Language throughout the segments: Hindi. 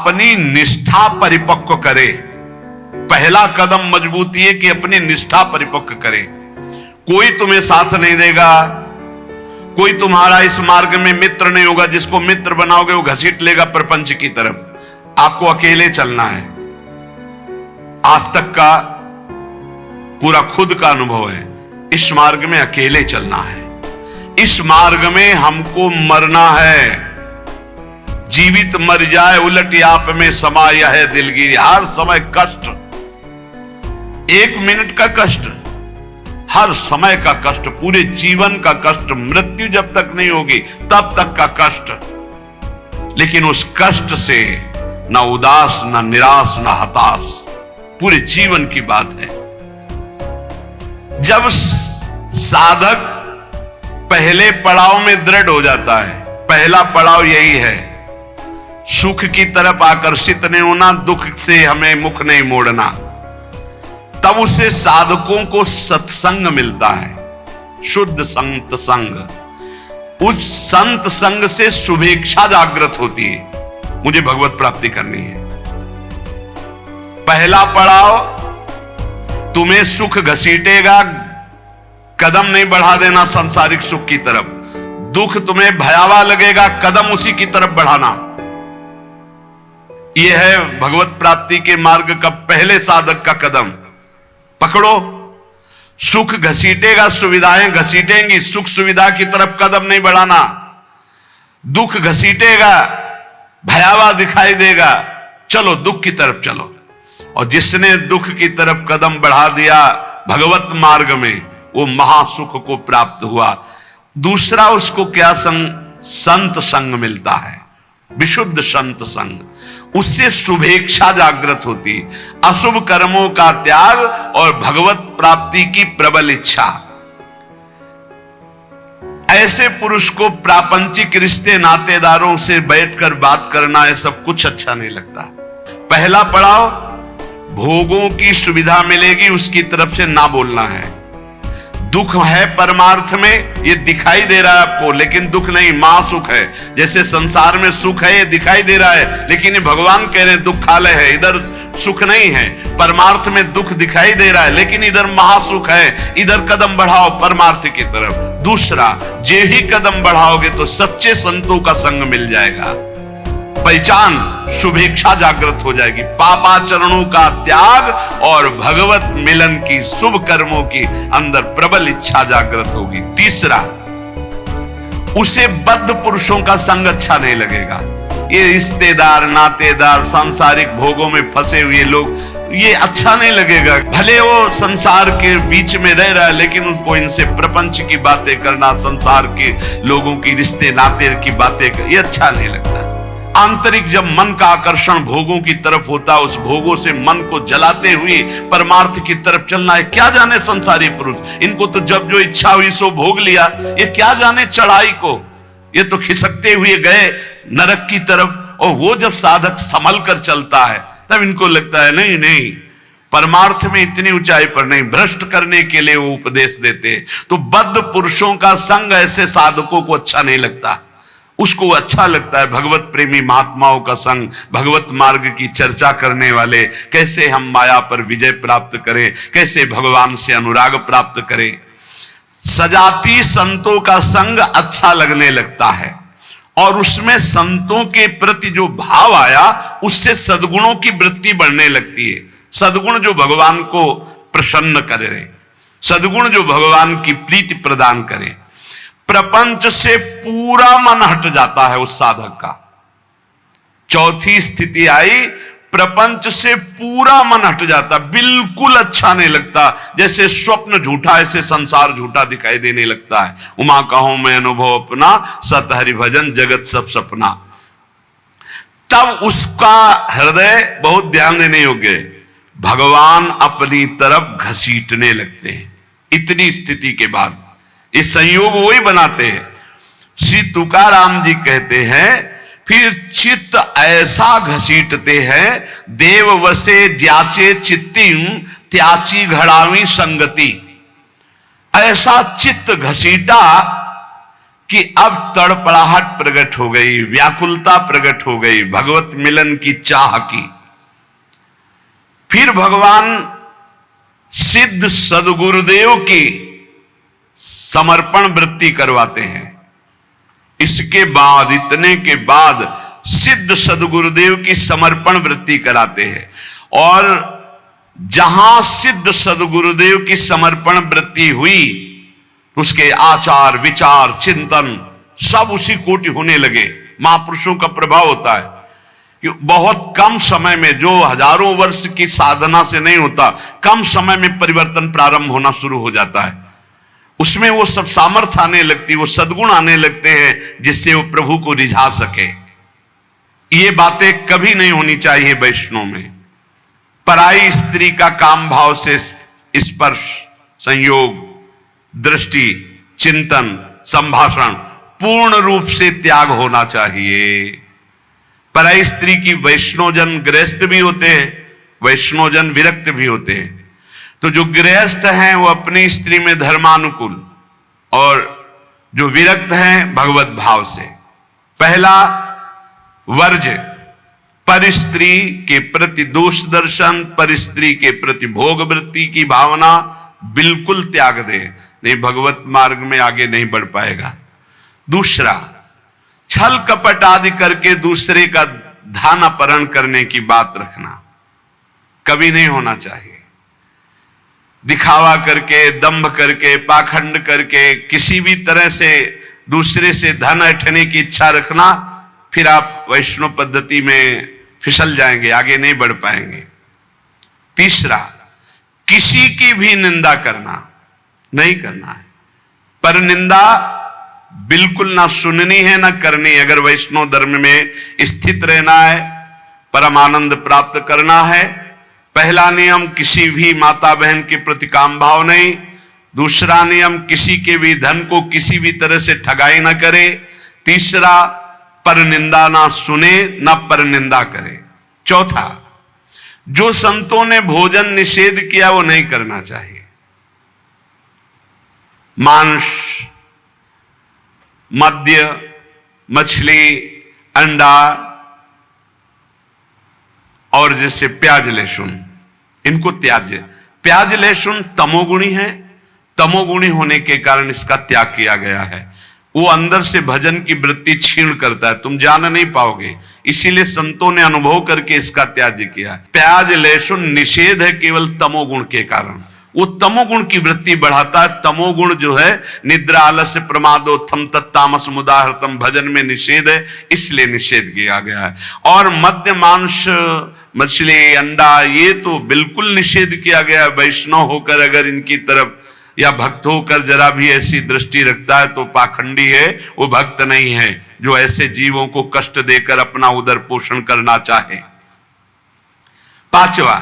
अपनी निष्ठा परिपक्व करे। पहला कदम मजबूती है कि अपनी निष्ठा परिपक्व करे। कोई तुम्हें साथ नहीं देगा, कोई तुम्हारा इस मार्ग में मित्र नहीं होगा। जिसको मित्र बनाओगे वो घसीट लेगा प्रपंच की तरफ। आपको अकेले चलना है। आज तक का पूरा खुद का अनुभव है, इस मार्ग में अकेले चलना है। इस मार्ग में हमको मरना है। जीवित मर जाए उलट आप में समा यह है दिलगिरी। हर समय कष्ट, 1 मिनट का कष्ट, हर समय का कष्ट, पूरे जीवन का कष्ट। मृत्यु जब तक नहीं होगी तब तक का कष्ट। लेकिन उस कष्ट से ना उदास, ना निराश, ना हताश, पूरे जीवन की बात है। जब साधक पहले पड़ाव में दृढ़ हो जाता है, पहला पड़ाव यही है, सुख की तरफ आकर्षित नहीं होना, दुख से हमें मुख नहीं मोड़ना, तब उसे साधकों को सत्संग मिलता है, शुद्ध संत संग। उस संत संग से शुभेच्छा जागृत होती है, मुझे भगवत प्राप्ति करनी है। पहला पड़ाव, तुम्हें सुख घसीटेगा, कदम नहीं बढ़ा देना सांसारिक सुख की तरफ। दुख तुम्हें भयावह लगेगा, कदम उसी की तरफ बढ़ाना। यह है भगवत प्राप्ति के मार्ग का पहले साधक का कदम। पकड़ो, सुख घसीटेगा, सुविधाएं घसीटेंगी, सुख सुविधा की तरफ कदम नहीं बढ़ाना। दुख घसीटेगा, भयावह दिखाई देगा, चलो दुख की तरफ चलो। और जिसने दुख की तरफ कदम बढ़ा दिया भगवत मार्ग में, वो महासुख को प्राप्त हुआ। दूसरा उसको क्या संग? संत संग मिलता है, विशुद्ध संत संग। उससे शुभेच्छा जागृत होती, अशुभ कर्मों का त्याग और भगवत प्राप्ति की प्रबल इच्छा। ऐसे पुरुष को प्रापंचिक रिश्ते नातेदारों से बैठकर बात करना, ये सब कुछ अच्छा नहीं लगता। पहला पड़ाव, भोगों की सुविधा मिलेगी उसकी तरफ से ना बोलना है। दुख है परमार्थ में, ये दिखाई दे रहा है आपको, लेकिन दुख नहीं, महासुख है। जैसे संसार में सुख है, ये दिखाई दे रहा है, लेकिन ये भगवान कह रहे हैं दुखालय है, इधर सुख नहीं है। परमार्थ में दुख दिखाई दे रहा है, लेकिन इधर महासुख है, इधर कदम बढ़ाओ परमार्थ की तरफ। दूसरा, जे ही कदम बढ़ाओगे तो सच्चे संतों का संग मिल जाएगा, पहचान, शुभेच्छा जागृत हो जाएगी। पापाचरणों का त्याग और भगवत मिलन की, शुभ कर्मों की अंदर प्रबल इच्छा जागृत होगी। तीसरा, उसे बद्ध पुरुषों का संग अच्छा नहीं लगेगा। ये रिश्तेदार, नातेदार, सांसारिक भोगों में फंसे हुए लोग, ये अच्छा नहीं लगेगा। भले वो संसार के बीच में रह रहा है, लेकिन उसको इनसे प्रपंच की बातें करना, संसार के लोगों की, रिश्ते नाते की बातें, ये अच्छा नहीं लगता। आंतरिक जब मन का आकर्षण भोगों की तरफ होता, उस भोगों से मन को जलाते हुए परमार्थ की तरफ चलना है। क्या जाने संसारी पुरुष, इनको तो जब जो इच्छा हुई सो भोग लिया, ये क्या जाने चढ़ाई को, ये तो खिसकते हुए गए नरक की तरफ। और वो जब साधक संभल कर चलता है, तब इनको लगता है नहीं नहीं, परमार्थ में इतनी ऊंचाई पर नहीं, भ्रष्ट करने के लिए वो उपदेश देते। तो बद्ध पुरुषों का संग ऐसे साधकों को अच्छा नहीं लगता। उसको अच्छा लगता है भगवत प्रेमी महात्माओं का संग, भगवत मार्ग की चर्चा करने वाले, कैसे हम माया पर विजय प्राप्त करें, कैसे भगवान से अनुराग प्राप्त करें। सजाती संतों का संग अच्छा लगने लगता है, और उसमें संतों के प्रति जो भाव आया, उससे सद्गुणों की वृत्ति बढ़ने लगती है। सद्गुण जो भगवान को प्रसन्न करे, सद्गुण जो भगवान की प्रीति प्रदान करे। प्रपंच से पूरा मन हट जाता है उस साधक का। चौथी स्थिति आई, प्रपंच से पूरा मन हट जाता, बिल्कुल अच्छा नहीं लगता। जैसे स्वप्न झूठा, ऐसे संसार झूठा दिखाई देने लगता है। उमा कहूं मैं अनुभव अपना, सत हरि भजन जगत सब सपना। तब उसका हृदय बहुत ध्यान देने योग्य, भगवान अपनी तरफ घसीटने लगते हैं। इतनी स्थिति के बाद ये संयोग वही बनाते हैं। श्री तुकाराम जी कहते हैं, फिर चित्त ऐसा घसीटते हैं, देव वसे ज्याचे चित्तिम त्याची घड़ावी संगति। ऐसा चित्त घसीटा कि अब तड़पड़ाहट प्रकट हो गई, व्याकुलता प्रकट हो गई भगवत मिलन की चाह की। फिर भगवान सिद्ध सदगुरुदेव की समर्पण वृत्ति करवाते हैं। इसके बाद, इतने के बाद सिद्ध सदगुरुदेव की समर्पण वृत्ति कराते हैं। और जहां सिद्ध सदगुरुदेव की समर्पण वृत्ति हुई, उसके आचार विचार चिंतन सब उसी कोटि होने लगे। महापुरुषों का प्रभाव होता है कि बहुत कम समय में, जो हजारों वर्ष की साधना से नहीं होता, कम समय में परिवर्तन प्रारंभ होना शुरू हो जाता है। उसमें वो सब सामर्थ्य आने लगती, वो सद्गुण आने लगते हैं जिससे वो प्रभु को रिझा सके। ये बातें कभी नहीं होनी चाहिए वैष्णव में। पराई स्त्री का काम भाव से स्पर्श, संयोग, दृष्टि, चिंतन, संभाषण पूर्ण रूप से त्याग होना चाहिए। पराई स्त्री की वैष्णवजन गृहस्थ भी होते हैं, वैष्णवजन विरक्त भी होते हैं। तो जो गृहस्थ हैं वो अपनी स्त्री में धर्मानुकूल, और जो विरक्त हैं भगवत भाव से। पहला वर्ज, पर स्त्री के प्रति दोष दर्शन, पर स्त्री के प्रति भोग वृत्ति की भावना बिल्कुल त्याग दे, नहीं भगवत मार्ग में आगे नहीं बढ़ पाएगा। दूसरा, छल कपट आदि करके दूसरे का धन अपहरण करने की बात रखना कभी नहीं होना चाहिए। दिखावा करके, दंभ करके, पाखंड करके, किसी भी तरह से दूसरे से धन ऐंठने की इच्छा रखना, फिर आप वैष्णव पद्धति में फिसल जाएंगे, आगे नहीं बढ़ पाएंगे। तीसरा, किसी की भी निंदा करना नहीं करना है। पर निंदा बिल्कुल ना सुननी है ना करनी। अगर वैष्णव धर्म में स्थित रहना है, परम आनंद प्राप्त करना है, पहला नियम किसी भी माता बहन के प्रति काम भाव नहीं। दूसरा नियम किसी के भी धन को किसी भी तरह से ठगाई ना करे। तीसरा, पर निंदा ना सुने ना पर निंदा करे। चौथा, जो संतों ने भोजन निषेध किया वो नहीं करना चाहिए। मांस, मद्य, मछली, अंडा और जैसे प्याज लहसुन, इनको त्याज्य। प्याज लहसुन तमोगुणी है, तमोगुणी होने के कारण इसका त्याग किया गया है। वो अंदर से भजन की वृत्ति छीण करता है, तुम जान नहीं पाओगे, इसीलिए संतों ने अनुभव करके इसका त्याज्य किया है। प्याज लहसुन निषेध है केवल तमोगुण के कारण, वो तमोगुण की वृत्ति बढ़ाता है। तमोगुण जो है निद्रा आलस्य प्रमादोत्थम तत्तामस मुदाहृतम, भजन में निषेध है, इसलिए निषेध किया गया है। और मद्य, मांस, मछली, अंडा ये तो बिल्कुल निषेध किया गया है। वैष्णव होकर अगर इनकी तरफ या भक्त होकर जरा भी ऐसी दृष्टि रखता है तो पाखंडी है, वो भक्त नहीं है जो ऐसे जीवों को कष्ट देकर अपना उदर पोषण करना चाहे। पांचवा,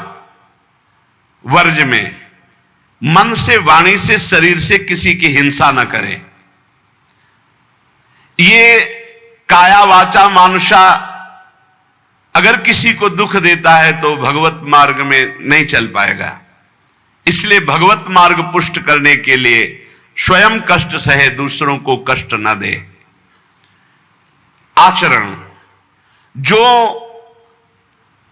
वर्ज में मन से, वाणी से, शरीर से किसी की हिंसा न करे। ये काया वाचा मानुषा अगर किसी को दुख देता है तो भगवत मार्ग में नहीं चल पाएगा। इसलिए भगवत मार्ग पुष्ट करने के लिए स्वयं कष्ट सहे, दूसरों को कष्ट न दे। आचरण, जो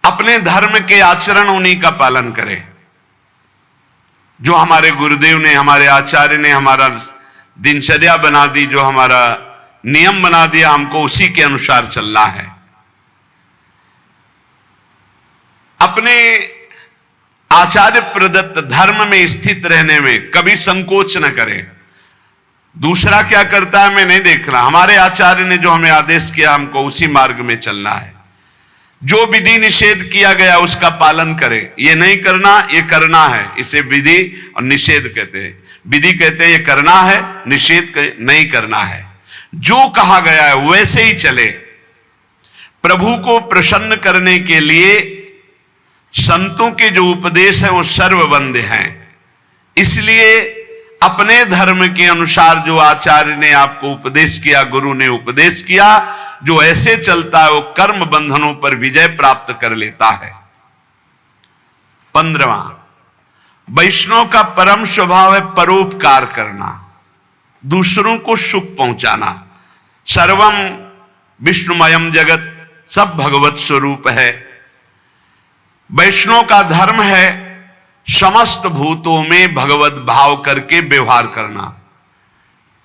अपने धर्म के आचरण उन्हीं का पालन करे। जो हमारे गुरुदेव ने, हमारे आचार्य ने हमारा दिनचर्या बना दी, जो हमारा नियम बना दिया, हमको उसी के अनुसार चलना है। अपने आचार्य प्रदत्त धर्म में स्थित रहने में कभी संकोच न करें। दूसरा क्या करता है मैं नहीं देख रहा, हमारे आचार्य ने जो हमें आदेश किया हमको उसी मार्ग में चलना है। जो विधि निषेध किया गया उसका पालन करें। ये नहीं करना, ये करना है, इसे विधि और निषेध कहते हैं। विधि कहते हैं ये करना है, निषेध नहीं करना है। जो कहा गया है वैसे ही चले। प्रभु को प्रसन्न करने के लिए संतों के जो उपदेश है वो सर्ववंद्य हैं। इसलिए अपने धर्म के अनुसार जो आचार्य ने आपको उपदेश किया, गुरु ने उपदेश किया, जो ऐसे चलता है वो कर्म बंधनों पर विजय प्राप्त कर लेता है। 15वां, वैष्णव का परम स्वभाव है परोपकार करना, दूसरों को सुख पहुंचाना। सर्वम विष्णुमयम जगत, सब भगवत स्वरूप है। वैष्णव का धर्म है समस्त भूतों में भगवत भाव करके व्यवहार करना।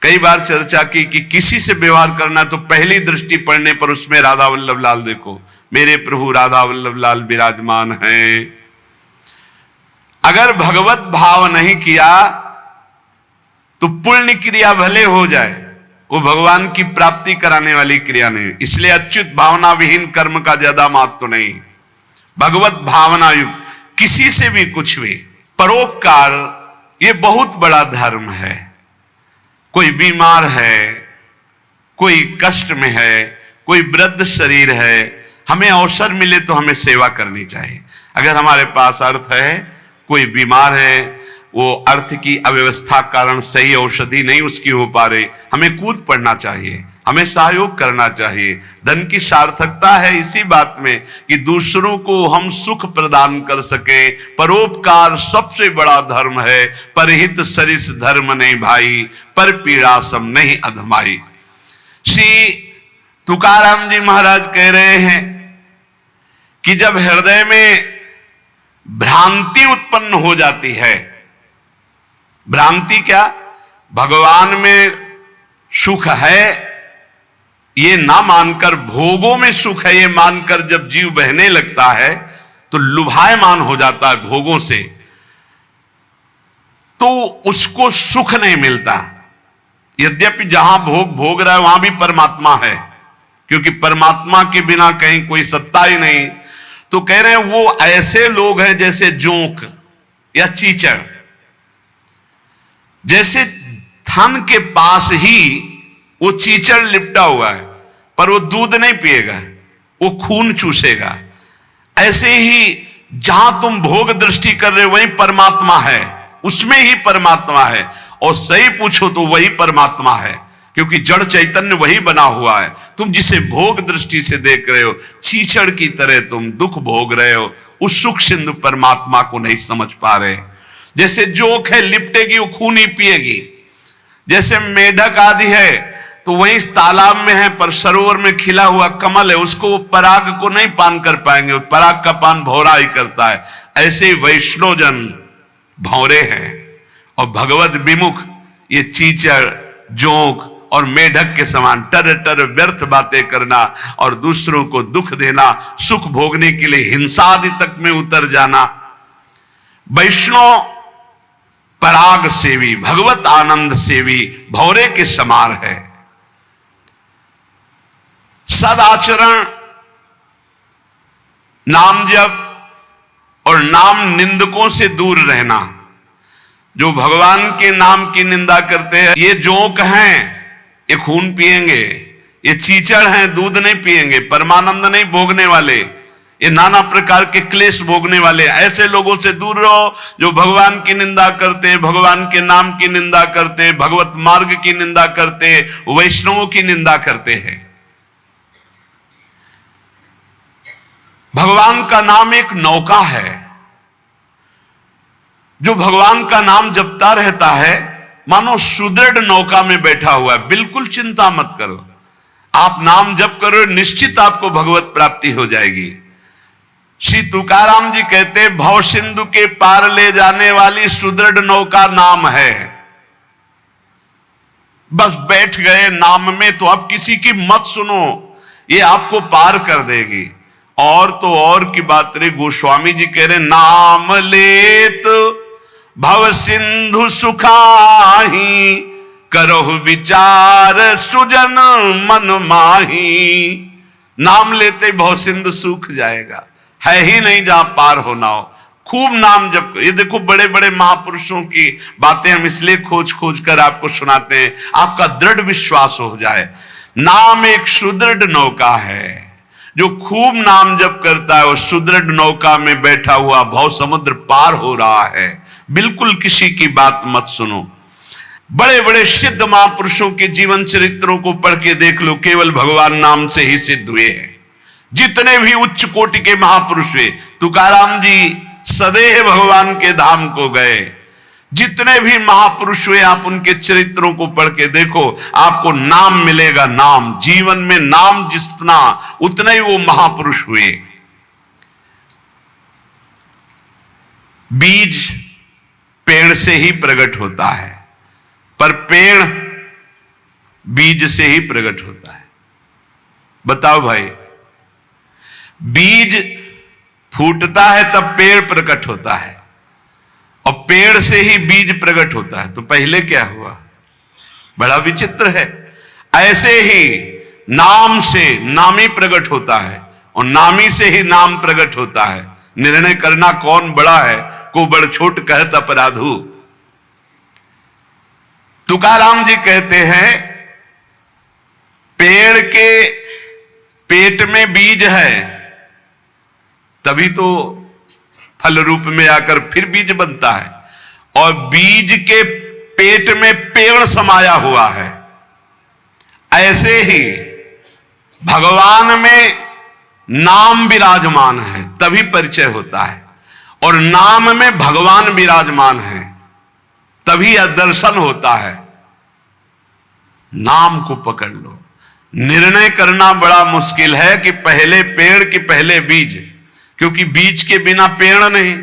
कई बार चर्चा की कि किसी से व्यवहार करना तो पहली दृष्टि पड़ने पर उसमें राधा वल्लभ लाल देखो, मेरे प्रभु राधा वल्लभ लाल विराजमान हैं। अगर भगवत भाव नहीं किया तो पुण्य क्रिया भले हो जाए, वो भगवान की प्राप्ति कराने वाली क्रिया नहीं। इसलिए अच्युत भावना विहीन कर्म का ज्यादा महत्व नहीं। भगवत भावना युक्त किसी से भी कुछ भी परोपकार, ये बहुत बड़ा धर्म है। कोई बीमार है, कोई कष्ट में है, कोई वृद्ध शरीर है, हमें अवसर मिले तो हमें सेवा करनी चाहिए। अगर हमारे पास अर्थ है, कोई बीमार है, वो अर्थ की अव्यवस्था कारण सही औषधि नहीं उसकी हो पा रही, हमें कूद पड़ना चाहिए, हमें सहयोग करना चाहिए। धन की सार्थकता है इसी बात में कि दूसरों को हम सुख प्रदान कर सके। परोपकार सबसे बड़ा धर्म है। परहित सरिस धर्म नहीं भाई, पर पीड़ा सम नहीं अधमाई। श्री तुकाराम जी महाराज कह रहे हैं कि जब हृदय में भ्रांति उत्पन्न हो जाती है, भ्रांति क्या, भगवान में सुख है ये ना मानकर, भोगों में सुख है ये मानकर जब जीव बहने लगता है तो लुभायमान हो जाता है भोगों से, तो उसको सुख नहीं मिलता। यद्यपि जहां भोग भोग रहा है वहां भी परमात्मा है, क्योंकि परमात्मा के बिना कहीं कोई सत्ता ही नहीं। तो कह रहे हैं वो ऐसे लोग हैं जैसे जोंक या चीचड़, जैसे थन के पास ही वो चीचड़ लिपटा हुआ है पर वो दूध नहीं पिएगा, वो खून चूसेगा। ऐसे ही जहां तुम भोग दृष्टि कर रहे हो वही परमात्मा है, उसमें ही परमात्मा है। और सही पूछो तो वही परमात्मा है, क्योंकि जड़ चैतन्य वही बना हुआ है। तुम जिसे भोग दृष्टि से देख रहे हो, चीचड़ की तरह तुम दुख भोग रहे हो, उस सुख सिंधु परमात्मा को नहीं समझ पा रहे। जैसे जोंक है लिपटेगी वो खून ही पिएगी, जैसे मेढक आदि है तो वही तालाब में है पर सरोवर में खिला हुआ कमल है, उसको पराग को नहीं पान कर पाएंगे, पराग का पान भौरा ही करता है। ऐसे ही वैष्णव जन भौरे हैं और भगवत विमुख ये चीचड़, जोंक और मेढक के समान टर टर व्यर्थ बातें करना और दूसरों को दुख देना, सुख भोगने के लिए हिंसा आदि तक में उतर जाना। वैष्णव पराग सेवी, भगवत आनंद सेवी भौरे के समान है। सदाचरण, नाम जप और नाम निंदकों से दूर रहना। जो भगवान के नाम की निंदा करते हैं, ये जोंक हैं, ये खून पिएंगे, ये चीचड़ हैं, दूध नहीं पिएंगे, परमानंद नहीं भोगने वाले, ये नाना प्रकार के क्लेश भोगने वाले। ऐसे लोगों से दूर रहो जो भगवान की निंदा करते, भगवान के नाम की निंदा करते, भगवत मार्ग की निंदा करते, वैष्णवों की निंदा करते हैं। भगवान का नाम एक नौका है, जो भगवान का नाम जपता रहता है मानो सुदृढ़ नौका में बैठा हुआ है। बिल्कुल चिंता मत करो, आप नाम जप करो, निश्चित आपको भगवत प्राप्ति हो जाएगी। श्री तुकाराम जी कहते हैं भव सिंधु के पार ले जाने वाली सुदृढ़ नौका नाम है। बस बैठ गए नाम में तो अब किसी की मत सुनो, ये आपको पार कर देगी। और तो और की बात रे, गोस्वामी जी कह रहे नाम लेत भव सिंधु सुखाही, करहु विचार सुजन मन माही। नाम लेते भव सिंधु सूख जाएगा, है ही नहीं जहां पार होना हो। खूब नाम जप, ये देखो बड़े बड़े महापुरुषों की बातें हम इसलिए खोज खोज कर आपको सुनाते हैं, आपका दृढ़ विश्वास हो जाए। नाम एक सुदृढ़ नौका है, जो खूब नाम जप करता है वो सुदृढ़ नौका में बैठा हुआ भव समुद्र पार हो रहा है। बिल्कुल किसी की बात मत सुनो। बड़े बड़े सिद्ध महापुरुषों के जीवन चरित्रों को पढ़ के देख लो, केवल भगवान नाम से ही सिद्ध हुए हैं। जितने भी उच्च कोटि के महापुरुष हुए, तुकाराम जी सदैव भगवान के धाम को गए, जितने भी महापुरुष हुए आप उनके चरित्रों को पढ़ के देखो, आपको नाम मिलेगा। नाम, जीवन में नाम जितना उतने ही वो महापुरुष हुए। बीज पेड़ से ही प्रकट होता है, पर पेड़ बीज से ही प्रकट होता है। बताओ भाई, बीज फूटता है तब पेड़ प्रकट होता है, और पेड़ से ही बीज प्रकट होता है। तो पहले क्या हुआ? बड़ा विचित्र है। ऐसे ही नाम से नामी प्रकट होता है, और नामी से ही नाम प्रकट होता है। निर्णय करना कौन बड़ा है, को बड़ छोट कहत अपराधु। तुकाराम जी कहते हैं, पेड़ के पेट में बीज है, तभी तो फल रूप में आकर फिर बीज बनता है, और बीज के पेट में पेड़ समाया हुआ है। ऐसे ही भगवान में नाम विराजमान है, तभी परिचय होता है, और नाम में भगवान विराजमान है, तभी दर्शन होता है। नाम को पकड़ लो। निर्णय करना बड़ा मुश्किल है कि पहले पेड़ कि पहले बीज, क्योंकि बीज के बिना पेड़ नहीं,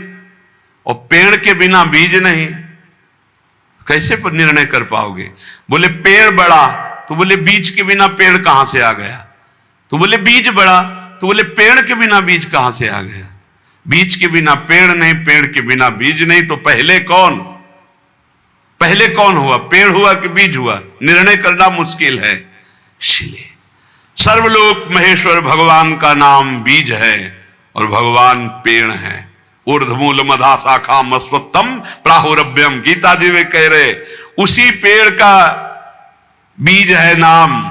और पेड़ के बिना बीज नहीं। कैसे पर निर्णय कर पाओगे? बोले पेड़ बड़ा, तो बोले बीज के बिना पेड़ कहां से आ गया? तो बोले बीज बड़ा, तो बोले पेड़ के बिना बीज कहां से आ गया? बीज के बिना पेड़ नहीं, पेड़ के बिना बीज नहीं। तो पहले कौन हुआ? पेड़ हुआ कि बीज हुआ? निर्णय करना मुश्किल है। इसलिए सर्वलोक महेश्वर भगवान का नाम बीज है, और भगवान पेड़ है। ऊर्ध्वमूल मधा शाखा मस्वत्तम प्राहुरभ्यम, गीता जी वे कह रहे, उसी पेड़ का बीज है नाम,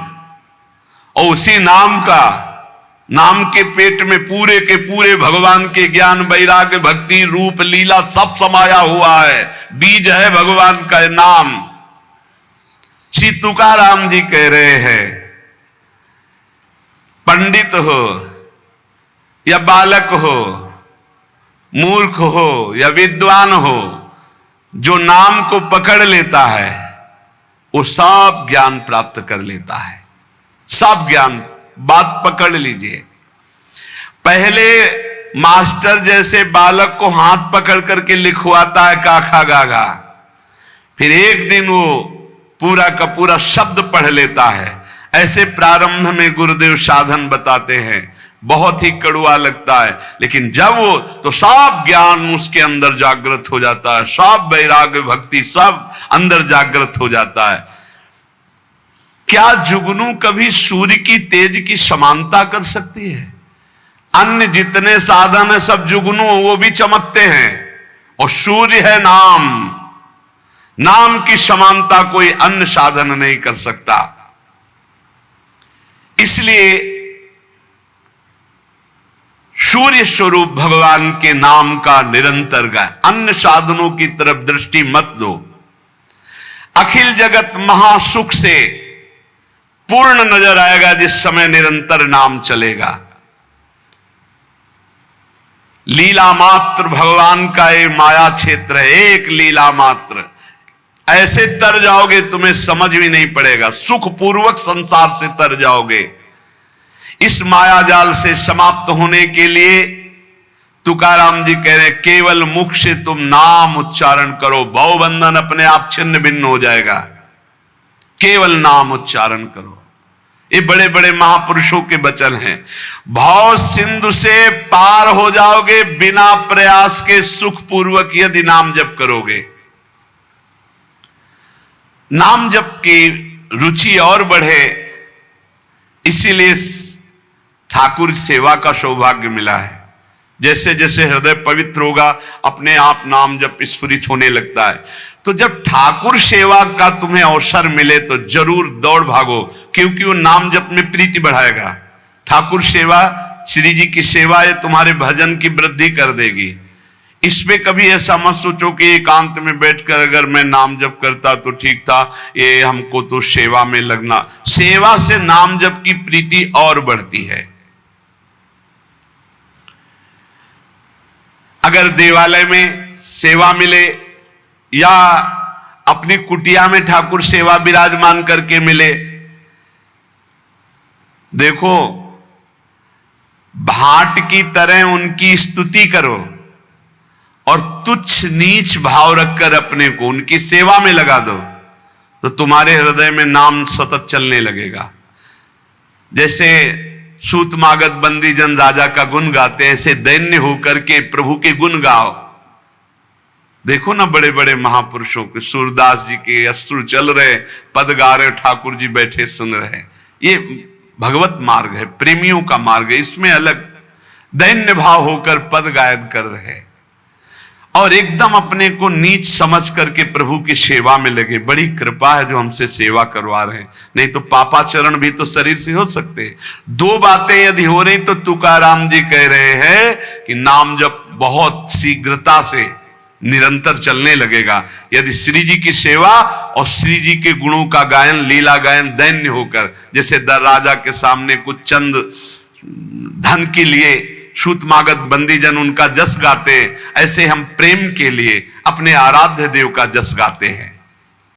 और उसी नाम के पेट में पूरे के पूरे भगवान के ज्ञान, वैराग्य, भक्ति, रूप, लीला सब समाया हुआ है। बीज है भगवान का नाम। श्री तुकाराम जी कह रहे हैं, पंडित हो या बालक हो, मूर्ख हो या विद्वान हो, जो नाम को पकड़ लेता है वो सब ज्ञान प्राप्त कर लेता है। सब ज्ञान, बात पकड़ लीजिए। पहले मास्टर जैसे बालक को हाथ पकड़ करके लिखवाता है काखा गागा, फिर एक दिन वो पूरा का पूरा शब्द पढ़ लेता है। ऐसे प्रारंभ में गुरुदेव साधन बताते हैं, बहुत ही कड़वा लगता है, लेकिन जब वो तो सब ज्ञान उसके अंदर जागृत हो जाता है, सब वैराग्य, भक्ति सब अंदर जागृत हो जाता है। क्या जुगनू कभी सूर्य की तेज की समानता कर सकती है? अन्य जितने साधन है सब जुगनू, वो भी चमकते हैं, और सूर्य है नाम। नाम की समानता कोई अन्य साधन नहीं कर सकता। इसलिए सूर्य स्वरूप भगवान के नाम का निरंतर गाय, अन्य साधनों की तरफ दृष्टि मत दो। अखिल जगत महासुख से पूर्ण नजर आएगा जिस समय निरंतर नाम चलेगा। लीला मात्र भगवान का ये माया क्षेत्र है, एक लीला मात्र। ऐसे तर जाओगे तुम्हें समझ भी नहीं पड़ेगा, सुख पूर्वक संसार से तर जाओगे। इस माया जाल से समाप्त होने के लिए तुकाराम जी कह रहे, केवल मुख से तुम नाम उच्चारण करो, भवबंधन अपने आप छिन्न भिन्न हो जाएगा। केवल नाम उच्चारण करो। ये बड़े बड़े महापुरुषों के वचन हैं। भाव सिंधु से पार हो जाओगे बिना प्रयास के, सुख पूर्वक यदि नाम जप करोगे। नाम जप की रुचि और बढ़े, इसीलिए ठाकुर सेवा का सौभाग्य मिला है। जैसे जैसे हृदय पवित्र होगा अपने आप नाम जप स्फुरित होने लगता है। तो जब ठाकुर सेवा का तुम्हें अवसर मिले तो जरूर दौड़ भागो, क्योंकि वो नाम जप में प्रीति बढ़ाएगा। ठाकुर सेवा, श्री जी की सेवा, ये तुम्हारे भजन की वृद्धि कर देगी। इसमें कभी ऐसा मत सोचो कि एकांत में बैठकर अगर मैं नाम जप करता तो ठीक था, ये हमको तो सेवा में लगना। सेवा से नाम जप की प्रीति और बढ़ती है। अगर देवालय में सेवा मिले या अपनी कुटिया में ठाकुर सेवा विराजमान करके मिले। देखो, भाट की तरह उनकी स्तुति करो और तुच्छ नीच भाव रखकर अपने को उनकी सेवा में लगा दो, तो तुम्हारे हृदय में नाम सतत चलने लगेगा। जैसे सूतमागध बंदी जन राजा का गुण गाते हैं, ऐसे दैन्य होकर के प्रभु के गुण गाओ। देखो ना, बड़े बड़े महापुरुषों के, सूरदास जी के अश्रु चल रहे, पद गा रहे, ठाकुर जी बैठे सुन रहे। ये भगवत मार्ग है, प्रेमियों का मार्ग है। इसमें अलग दैन्य भाव होकर पद गायन कर रहे और एकदम अपने को नीच समझ करके प्रभु की सेवा में लगे। बड़ी कृपा है जो हमसे सेवा करवा रहे हैं, नहीं तो पापाचरण भी तो शरीर से हो सकते हैं। दो बातें यदि हो रही तो तुकाराम जी कह रहे हैं कि नाम जब बहुत शीघ्रता से निरंतर चलने लगेगा, यदि श्री जी की सेवा और श्री जी के गुणों का गायन, लीला गायन दैन्य होकर, जैसे राजा के सामने कुछ चंद धन के लिए सूतमागध बंदीजन उनका जस गाते, ऐसे हम प्रेम के लिए अपने आराध्य देव का जस गाते हैं।